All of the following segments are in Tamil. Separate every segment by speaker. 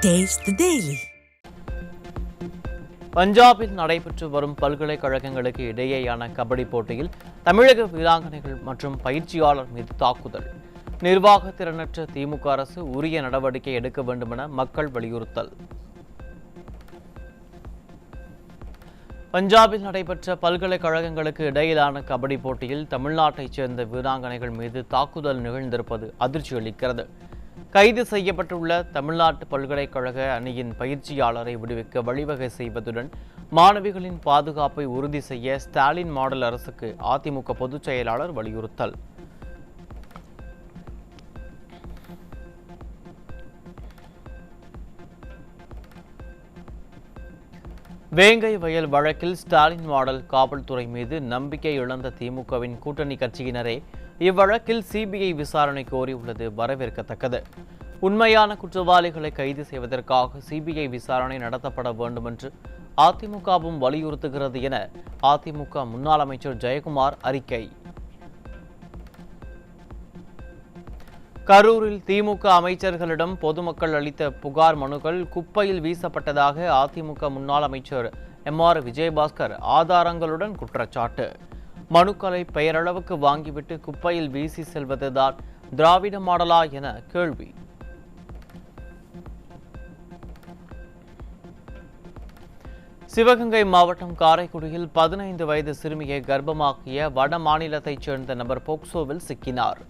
Speaker 1: Taste the Daily.
Speaker 2: பஞ்சாபில் நடைபெற்று வரும் பல்கலைக்கழகங்களுக்கு இடையேயான கபடி போட்டியில் தமிழக வீராங்கனைகள் மற்றும் பயிற்சியாளர் மீது தாக்குதல். நிர்வாக திறனற்ற திமுக அரசு உரிய நடவடிக்கை எடுக்க வேண்டுமென மக்கள் வலியுறுத்தல். பஞ்சாபில் நடைபெற்ற பல்கலைக்கழகங்களுக்கு இடையிலான கபடி போட்டியில் தமிழ்நாட்டைச் சேர்ந்த வீராங்கனைகள் மீது தாக்குதல் நிகழ்ந்திருப்பது அதிர்ச்சி அளிக்கிறது. கைது செய்யப்பட்டுள்ள தமிழ்நாட்டு பல்கலைக்கழக அணியின் பயிற்சியாளரை விடுவிக்க வழிவகை செய்வதுடன் மாணவிகளின் பாதுகாப்பை உறுதி செய்ய ஸ்டாலின் மாடல் அரசுக்கு அதிமுக பொதுச் செயலாளர் வலியுறுத்தல். வேங்கை வயல் வழக்கில் ஸ்டாலின் மாடல் காவல்துறை மீது நம்பிக்கை இழந்த திமுகவின் கூட்டணி கட்சியினரே இவ்வழக்கில் சிபிஐ விசாரணை கோரியுள்ளது வரவேற்கத்தக்கது. உண்மையான குற்றவாளிகளை கைது செய்வதற்காக சிபிஐ விசாரணை நடத்தப்பட வேண்டும் என்று அதிமுகவும் வலியுறுத்துகிறது என அதிமுக முன்னாள் அமைச்சர் ஜெயக்குமார் அறிக்கை. கரூரில் திமுக அமைச்சர்களிடம் பொதுமக்கள் அளித்த புகார் மனுக்கள் குப்பையில் வீசப்பட்டதாக அதிமுக முன்னாள் அமைச்சர் எம்.ஆர். விஜயபாஸ்கர் ஆதாரங்களுடன் குற்றச்சாட்டு. மனுக்களை பெயரளவுக்கு வாங்கிவிட்டு குப்பையில் வீசி செல்வதுதான் திராவிட மாடலா என கேள்வி. சிவகங்கை மாவட்டம் காரைக்குடியில் 15 வயது சிறுமியை கர்ப்பமாக்கிய வட மாநிலத்தைச் சேர்ந்த நபர் போக்சோவில் சிக்கினார்.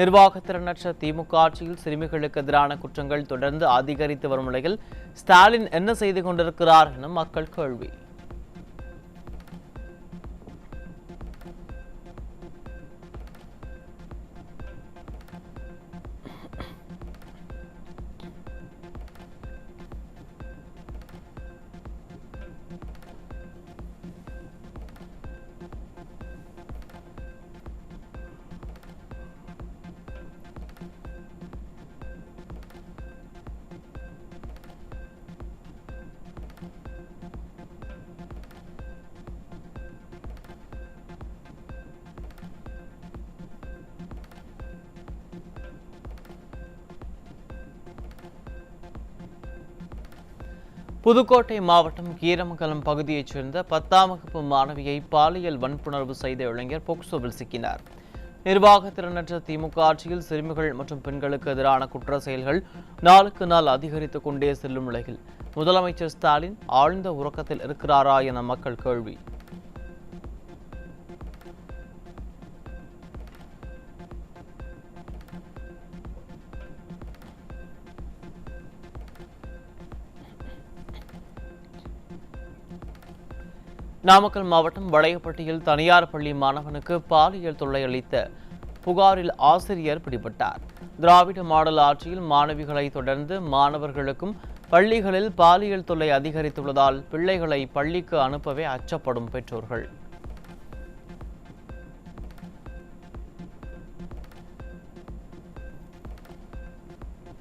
Speaker 2: நிர்வாகத்திறனற்ற திமுக ஆட்சியில் சிறுமிகளுக்கு எதிரான குற்றங்கள் தொடர்ந்து அதிகரித்து வரும் நிலையில் ஸ்டாலின் என்ன செய்து கொண்டிருக்கிறார் என மக்கள் கேள்வி. புதுக்கோட்டை மாவட்டம் கீரமங்கலம் பகுதியைச் சேர்ந்த 10ஆம் வகுப்பு மாணவியை பாலியல் வன்புணர்வு செய்த இளைஞர் போக்சோவில் சிக்கினார். நிர்வாகத்திறனற்ற திமுக ஆட்சியில் சிறுமிகள் மற்றும் பெண்களுக்கு எதிரான குற்ற செயல்கள் நாளுக்கு நாள் அதிகரித்துக் கொண்டே செல்லும் நிலையில் முதலமைச்சர் ஸ்டாலின் ஆழ்ந்த உறக்கத்தில் இருக்கிறாரா என மக்கள் கேள்வி. நாமக்கல் மாவட்டம் வளையப்பட்டியில் தனியார் பள்ளி மாணவனுக்கு பாலியல் தொல்லை அளித்த புகாரில் ஆசிரியர் பிடிபட்டார். திராவிட மாடல் ஆட்சியில் மாணவிகளை தொடர்ந்து மாணவர்களுக்கும் பள்ளிகளில் பாலியல் தொல்லை அதிகரித்துள்ளதால் பிள்ளைகளை பள்ளிக்கு அனுப்பவே அச்சப்படும் பெற்றோர்கள்.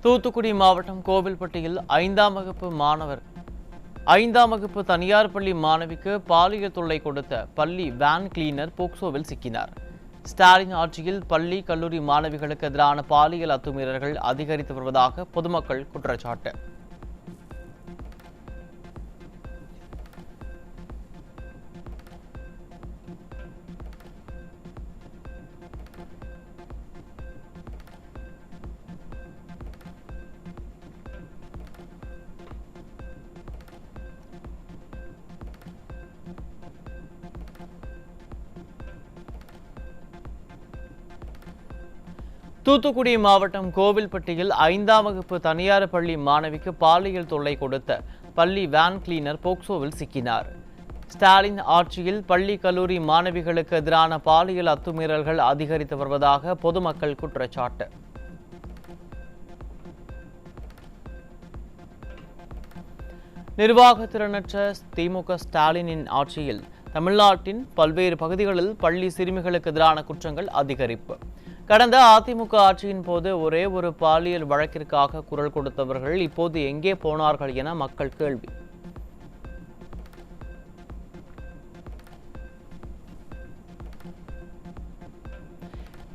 Speaker 2: தூத்துக்குடி மாவட்டம் கோவில்பட்டியில் 5ஆம் வகுப்பு தனியார் பள்ளி மாணவிக்கு பாலியல் தொல்லை கொடுத்த பள்ளி வேன் கிளீனர் போக்சோவில் சிக்கினார். ஸ்டாலின் ஆட்சியில் பள்ளி கல்லூரி மாணவிகளுக்கு எதிரான பாலியல் அத்துமீறல்கள் அதிகரித்து வருவதாக பொதுமக்கள் குற்றச்சாட்டு. தூத்துக்குடி மாவட்டம் கோவில்பட்டியில் 5ஆம் வகுப்பு தனியார் பள்ளி மாணவிக்கு பாலியல் தொல்லை கொடுத்த பள்ளி வேன் கிளீனர் போக்சோவில் சிக்கினார். ஸ்டாலின் ஆட்சியில் பள்ளி கல்லூரி மாணவிகளுக்கு எதிரான பாலியல் அத்துமீறல்கள் அதிகரித்து வருவதாக பொதுமக்கள் குற்றச்சாட்டு. நிர்வாகத்திறனற்ற திமுக ஸ்டாலினின் ஆட்சியில் தமிழ்நாட்டின் பல்வேறு பகுதிகளில் பள்ளி சிறுமிகளுக்கு எதிரான குற்றங்கள் அதிகரிப்பு. கடந்த அதிமுக ஆட்சியின் போது ஒரே ஒரு பாலியல் வழக்கிற்காக குரல் கொடுத்தவர்கள் இப்போது எங்கே போனார்கள் என மக்கள் கேள்வி.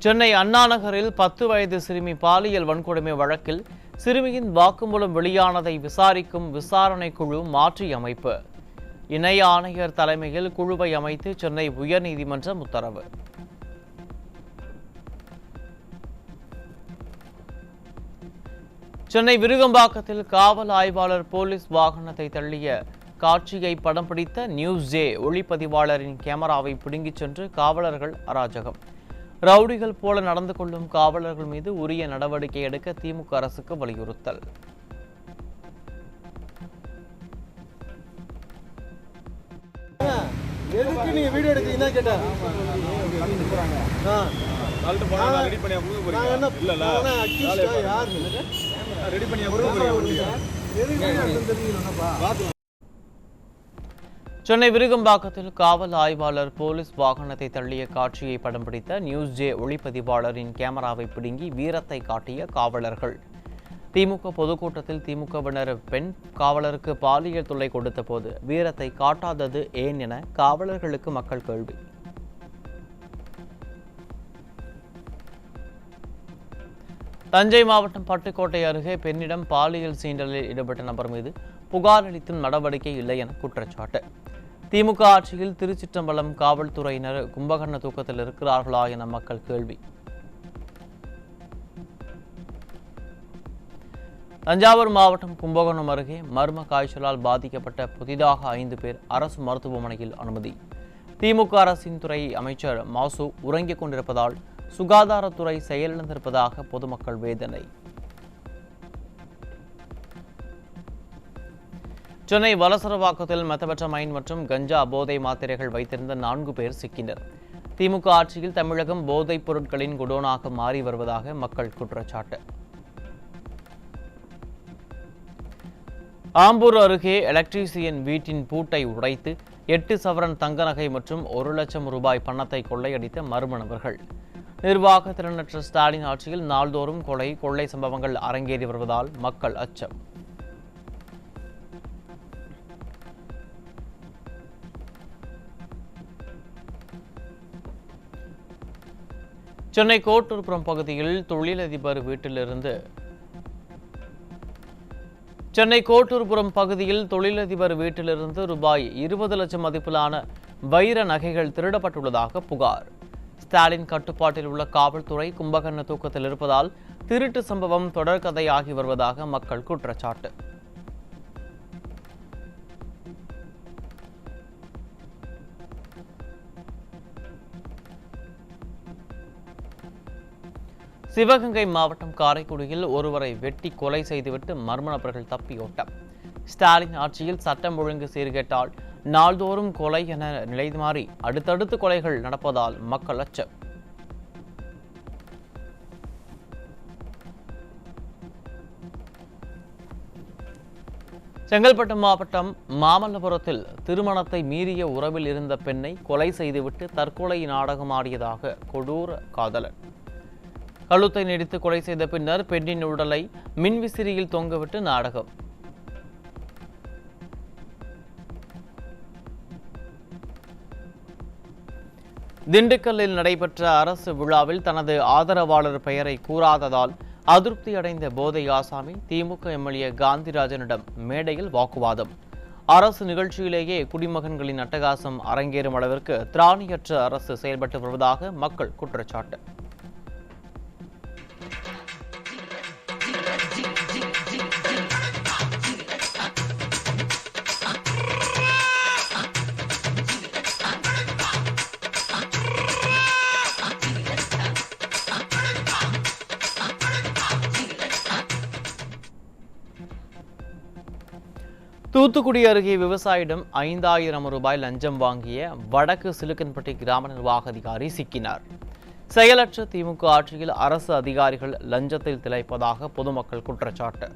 Speaker 2: சென்னை அண்ணா நகரில் 10 வயது சிறுமி பாலியல் வன்கொடுமை வழக்கில் சிறுமியின் வாக்குமூலம் வெளியானதை விசாரிக்கும் விசாரணை குழு மாற்றி அமைப்பு. இணை ஆணையர் தலைமையில் குழுவை அமைத்து சென்னை உயர்நீதிமன்றம் உத்தரவு. சென்னை விருகம்பாக்கத்தில் காவல் ஆய்வாளர் போலீஸ் வாகனத்தை தள்ளிய காட்சியை படம் பிடித்த நியூஸ் ஜே ஒளிப்பதிவாளரின் கேமராவை பிடுங்கிச் சென்று காவலர்கள் அராஜகம். ரவுடிகள் போல நடந்து கொள்ளும் காவலர்கள் மீது உரிய நடவடிக்கை எடுக்க திமுக அரசுக்கு வலியுறுத்தல். சென்னை விருகம்பாக்கத்தில் காவல் ஆய்வாளர் போலீஸ் வாகனத்தை தள்ளிய காட்சியை படம் பிடித்த நியூஸ் ஜே ஒளிப்பதிவாளரின் கேமராவை பிடுங்கி வீரத்தை காட்டிய காவலர்கள். திமுக பொதுக்கூட்டத்தில் திமுகவினர் பெண் காவலருக்கு பாலியல் தொல்லை கொடுத்த போது வீரத்தை காட்டாதது ஏன் என காவலர்களுக்கு மக்கள் கேள்வி. தஞ்சை மாவட்டம் பட்டுக்கோட்டை அருகே பெண்ணிடம் பாலியல் சீண்டலில் ஈடுபட்ட நபர் மீது புகார் அளித்தும் நடவடிக்கை இல்லை என குற்றச்சாட்டு. திமுக ஆட்சியில் திருச்சிற்றம்பலம் காவல்துறையினர் கும்பகர்ண தூக்கத்தில் இருக்கிறார்களா என மக்கள் கேள்வி. தஞ்சாவூர் மாவட்டம் கும்பகோணம் அருகே மர்ம காய்ச்சலால் பாதிக்கப்பட்ட புதிதாக 5 பேர் அரசு மருத்துவமனையில் அனுமதி. திமுக அரசின் துறை அமைச்சர் மாசு உறங்கிக் கொண்டிருப்பதால் சுகாதாரத்துறை செயலிழந்திருப்பதாக பொதுமக்கள் வேதனை. சென்னை வலசரவாக்கத்தில் மெத்தபெட்ரமைன் மற்றும் கஞ்சா போதை மாத்திரைகள் வைத்திருந்த 4 பேர் சிக்கினர். திமுக ஆட்சியில் தமிழகம் போதைப் பொருட்களின் குடோனாக மாறி வருவதாக மக்கள் குற்றச்சாட்டு. ஆம்பூர் அருகே எலக்ட்ரீசியன் வீட்டின் பூட்டை உடைத்து 8 சவரன் தங்க நகை மற்றும் 1 லட்சம் ரூபாய் பணத்தை கொள்ளையடித்த மர்ம நபர்கள். நிர்வாக திறனற்ற ஸ்டாலின் ஆட்சியில் நாள்தோறும் கொள்ளை சம்பவங்கள் அரங்கேறி வருவதால் மக்கள் அச்சம். சென்னை கோட்டூர்புரம் பகுதியில் தொழிலதிபர் வீட்டிலிருந்து ரூபாய் 20 லட்சம் மதிப்பிலான வைர நகைகள் திருடப்பட்டுள்ளதாக புகார். ஸ்டாலின் கட்டுப்பாட்டில் உள்ள காவல்துறை கும்பகர்ண தூக்கத்தில் இருப்பதால் திருட்டு சம்பவம் தொடர்கதையாகி வருவதாக மக்கள் குற்றச்சாட்டு. சிவகங்கை மாவட்டம் காரைக்குடியில் ஒருவரை வெட்டி கொலை செய்துவிட்டு மர்ம நபர்கள் தப்பியோட்டம். ஸ்டாலின் ஆட்சியில் சட்டம் ஒழுங்கு சீர்கேட்டால் நாள்தோறும் கொலை என நிலை மாறி அடுத்தடுத்து கொலைகள் நடப்பதால் மக்கள் அச்சம். செங்கல்பட்டு மாவட்டம் மாமல்லபுரத்தில் திருமணத்தை மீறிய உறவில் இருந்த பெண்ணை கொலை செய்துவிட்டு தற்கொலை நாடகமாடியதாக கொடூர காதலன். கழுத்தை நெரித்து கொலை செய்த பின்னர் பெண்ணின் உடலை மின்விசிறியில் தொங்கவிட்டு நாடகம். திண்டுக்கல்லில் நடைபெற்ற அரசு விழாவில் தனது ஆதரவாளர் பெயரை கூறாததால் அதிருப்தி அடைந்த போதை ஆசாமி திமுக எம்எல்ஏ காந்திராஜனிடம் மேடையில் வாக்குவாதம். அரசு நிகழ்ச்சியிலேயே குடிமகன்களின் அட்டகாசம் அரங்கேறும் அளவிற்கு திராணியற்ற அரசு செயல்பட்டு வருவதாக மக்கள் குற்றச்சாட்டு. தூத்துக்குடி அருகே விவசாயியிடம் 5000 ரூபாய் லஞ்சம் வாங்கிய வடக்கு சிலுக்கன்பட்டி கிராம நிர்வாக அதிகாரி சிக்கினார். செயலற்ற திமுக ஆட்சியில் அரசு அதிகாரிகள் லஞ்சத்தில் திளைப்பதாக பொதுமக்கள் குற்றச்சாட்டு.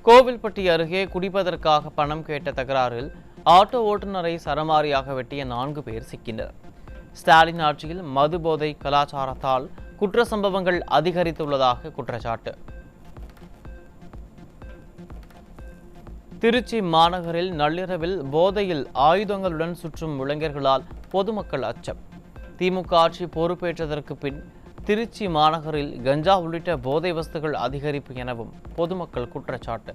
Speaker 2: கோவில்பட்டி அருகே குடிப்பதற்காக பணம் கேட்ட தகராறில் ஆட்டோ ஓட்டுநரை சரமாரியாக வெட்டிய 4 பேர் சிக்கினர். ஸ்டாலின் ஆட்சியில் மது போதை கலாச்சாரத்தால் குற்ற சம்பவங்கள் அதிகரித்துள்ளதாக குற்றச்சாட்டு. திருச்சி மாநகரில் நள்ளிரவில் போதையில் ஆயுதங்களுடன் சுற்றும் இளைஞர்களால் பொதுமக்கள் அச்சம். திமுக ஆட்சி பொறுப்பேற்றதற்கு பின் திருச்சி மாநகரில் கஞ்சா உள்ளிட்ட போதை வஸ்துகள் அதிகரிப்பு எனவும் பொதுமக்கள் குற்றச்சாட்டு.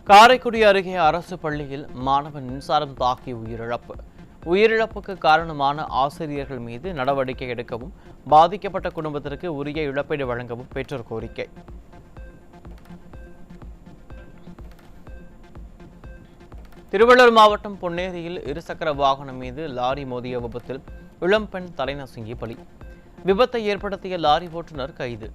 Speaker 2: காரைக்குடி அருகே அரசு பள்ளியில் மாணவன் மின்சாரம் தாக்கி உயிரிழப்பு. உயிரிழப்புக்கு காரணமான ஆசிரியர்கள் மீது நடவடிக்கை எடுக்கவும் பாதிக்கப்பட்ட குடும்பத்திற்கு உரிய இழப்பீடு வழங்கவும் பெற்றோர் கோரிக்கை. திருவள்ளூர் மாவட்டம் பொன்னேரியில் இருசக்கர வாகனம் மீது லாரி மோதிய விபத்தில் இளம்பெண் தலைநசுங்கி பலி. விபத்தை ஏற்படுத்திய லாரி ஓட்டுநர் கைது.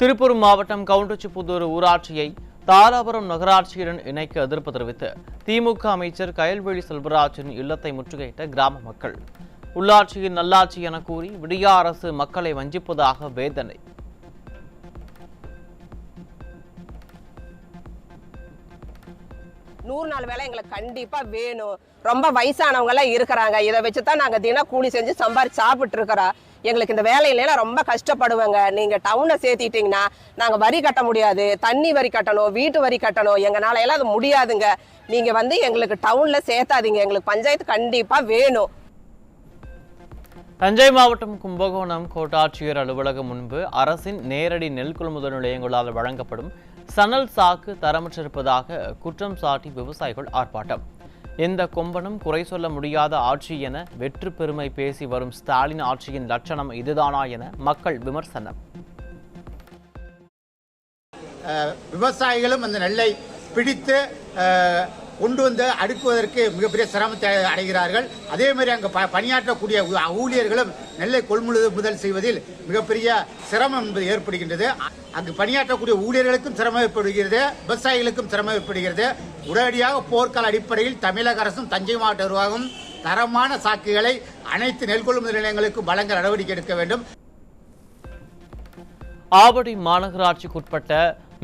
Speaker 2: திருப்பூர் மாவட்டம் கவுண்டச்சிப்புதூர் ஊராட்சியை தாராபுரம் நகராட்சியுடன் இணைக்க எதிர்ப்பு தெரிவித்து திமுக அமைச்சர் கயல்விழி செல்வராஜின் இல்லத்தை முற்றுகையிட்ட கிராம மக்கள். உள்ளாட்சியின் நல்லாட்சி என கூறி விடியா அரசு மக்களை வஞ்சிப்பதாக வேதனை.
Speaker 1: நூறு நாள் வேலை எங்களுக்கு கண்டிப்பா வேணும். ரொம்ப வயசானவங்க எல்லாம் இருக்கிறாங்க. இதை வச்சுதான் நாங்க தினம் கூலி செஞ்சு சம்பாரிச்சு சாப்பிட்டு இருக்கிறோம். எங்களுக்கு இந்த வேலையில ரொம்ப கஷ்டப்படுவாங்க. நீங்க டவுனை சேர்த்திட்டீங்கன்னா நாங்க வரி கட்ட முடியாது. தண்ணி வரி கட்டணும், வீட்டு வரி கட்டணும். எங்களால எல்லாம் அது முடியாதுங்க. நீங்க எங்களுக்கு டவுன்ல சேர்த்தாதீங்க. எங்களுக்கு பஞ்சாயத்து கண்டிப்பா வேணும்.
Speaker 2: தஞ்சை மாவட்டம் கும்பகோணம் கோட்டாட்சியர் அலுவலகம் முன்பு அரசின் நேரடி நெல் கொள்முதல் நிலையங்களால் வழங்கப்படும் சணல் சாக்கு தரமற்றிருப்பதாக குற்றம் சாட்டி விவசாயிகள் ஆர்ப்பாட்டம். எந்த கொம்பனும் குறை சொல்ல முடியாத ஆட்சி என வெற்று பெருமை பேசி வரும் ஸ்டாலின் ஆட்சியின் லட்சணம் இதுதானா என மக்கள் விமர்சனம்.
Speaker 3: விவசாயிகளும் அந்த நெல்லை பிடித்து கொண்டு வந்து அடுக்குவதற்கு மிகப்பெரிய சிரமத்தை அடைகிறார்கள். அதே மாதிரி அங்கு பணியாற்றக்கூடிய ஊழியர்களும் நெல்லை கொள்முதல் செய்வதில் மிகப்பெரிய சிரமம் என்பது ஏற்படுகின்றது. அங்கு பணியாற்றக்கூடிய ஊழியர்களுக்கும் சிரமம் ஏற்படுகிறது, விவசாயிகளுக்கும் சிரமம் ஏற்படுகிறது. உடனடியாக போர்க்கால அடிப்படையில் தமிழக அரசும் தஞ்சை மாவட்ட நிர்வாகம் தரமான சாக்குகளை அனைத்து நெல் கொள்முதல் நிலையங்களுக்கும் வழங்க நடவடிக்கை எடுக்க வேண்டும்.
Speaker 2: ஆவடி மாநகராட்சிக்குட்பட்ட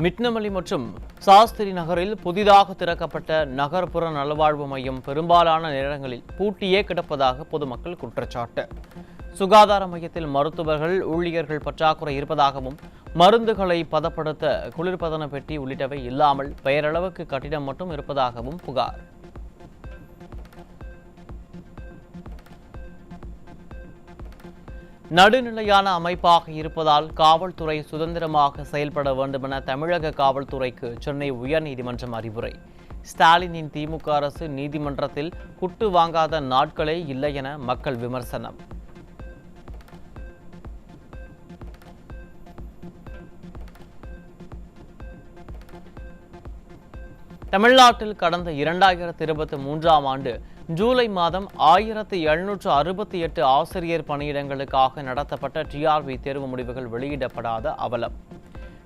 Speaker 2: மிட்னமல்லி மற்றும் சாஸ்திரி நகரில் புதிதாக திறக்கப்பட்ட நகர்ப்புற நலவாழ்வு மையம் பெரும்பாலான நேரங்களில் பூட்டியே கிடப்பதாக பொதுமக்கள் குற்றச்சாட்டு. சுகாதார மையத்தில் மருத்துவர்கள், ஊழியர்கள் பற்றாக்குறை இருப்பதாகவும் மருந்துகளை பதப்படுத்த குளிர்பதன பெட்டி உள்ளிட்டவை இல்லாமல் பெயரளவுக்கு கட்டிடம் மட்டும் இருப்பதாகவும் புகார். நடுநிலையான அமைப்பாக இருப்பதால் காவல்துறை சுதந்திரமாக செயல்பட வேண்டுமென தமிழக காவல்துறைக்கு சென்னை உயர்நீதிமன்றம் அறிவுரை. ஸ்டாலினின் திமுக அரசு நீதிமன்றத்தில் குட்டு வாங்காத நாட்களே இல்லை என மக்கள் விமர்சனம். தமிழ்நாட்டில் கடந்த 2023ஆம் ஆண்டு ஜூலை மாதம் 1768 ஆசிரியர் பணியிடங்களுக்காக நடத்தப்பட்ட டிஆர்பி தேர்வு முடிவுகள் வெளியிடப்படாத அவலம்.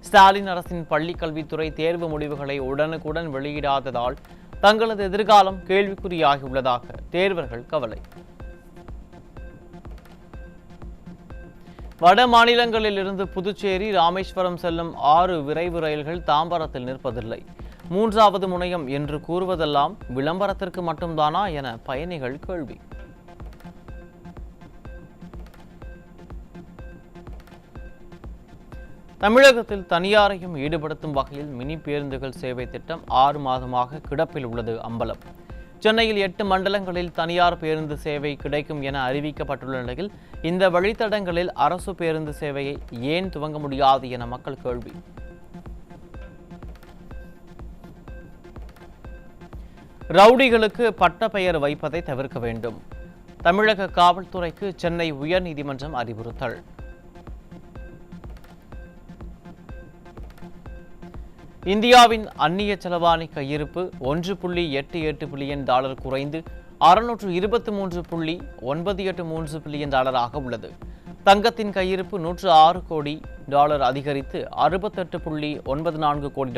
Speaker 2: ஸ்டாலின் அரசின் பள்ளிக்கல்வித்துறை தேர்வு முடிவுகளை உடனுக்குடன் வெளியிடாததால் தங்களது எதிர்காலம் கேள்விக்குறியாகியுள்ளதாக தேர்வர்கள் கவலை. வட மாநிலங்களில் இருந்து புதுச்சேரி, ராமேஸ்வரம் செல்லும் 6 விரைவு ரயில்கள் தாம்பரத்தில் நிற்பதில்லை. 3வது முனையம் என்று கூறுவதெல்லாம் விளம்பரத்திற்கு மட்டும்தானா என பயணிகள் கேள்வி. தமிழகத்தில் தனியாரையும் ஈடுபடுத்தும் வகையில் மினி பேருந்துகள் சேவை திட்டம் 6 மாதமாக கிடப்பில் உள்ளது அம்பலம். சென்னையில் 8 மண்டலங்களில் தனியார் பேருந்து சேவை கிடைக்கும் என அறிவிக்கப்பட்டுள்ள நிலையில் இந்த வழித்தடங்களில் அரசு பேருந்து சேவையை ஏன் துவங்க முடியாது என மக்கள் கேள்வி. ரவுடிகளுக்கு பட்ட பெயர் வைப்பதை தவிர்க்க வேண்டும். தமிழக காவல்துறைக்கு சென்னை உயர்நீதிமன்றம் அறிவுறுத்தல். இந்தியாவின் அந்நிய செலவாணி கையிருப்பு $1.88 பில்லியன் குறைந்து $623.98 பில்லியன் உள்ளது. தங்கத்தின் கையிருப்பு $106 கோடி அதிகரித்து $68.94 கோடி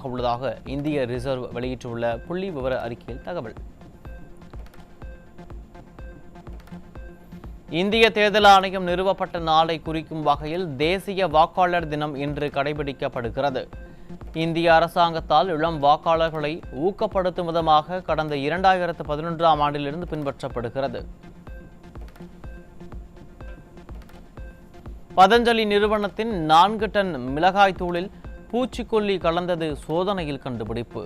Speaker 2: உள்ளதாக இந்திய ரிசர்வ் வெளியிட்டுள்ள புள்ளி விவர அறிக்கையில் தகவல். இந்திய தேர்தல் ஆணையம் நிறுவப்பட்ட நாளை குறிக்கும் வகையில் தேசிய வாக்காளர் தினம் இன்று கடைபிடிக்கப்படுகிறது. இந்திய அரசாங்கத்தால் இளம் வாக்காளர்களை ஊக்கப்படுத்தும் விதமாக கடந்த 2011ஆம் ஆண்டிலிருந்து பின்பற்றப்படுகிறது. பதஞ்சலி நிறுவனத்தின் 4 டன் மிளகாய் தூளில் பூச்சிக்கொல்லி கலந்தது சோதனையில் கண்டுபிடிப்பு.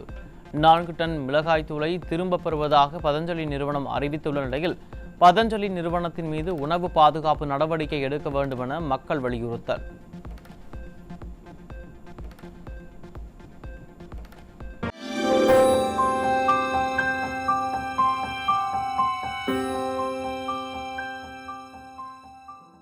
Speaker 2: 4 டன் மிளகாய் தூளை திரும்பப் பெறுவதாக பதஞ்சலி நிறுவனம் அறிவித்துள்ள நிலையில் பதஞ்சலி நிறுவனத்தின் மீது உணவு பாதுகாப்பு நடவடிக்கை எடுக்க வேண்டும் என மக்கள் வலியுறுத்தல்.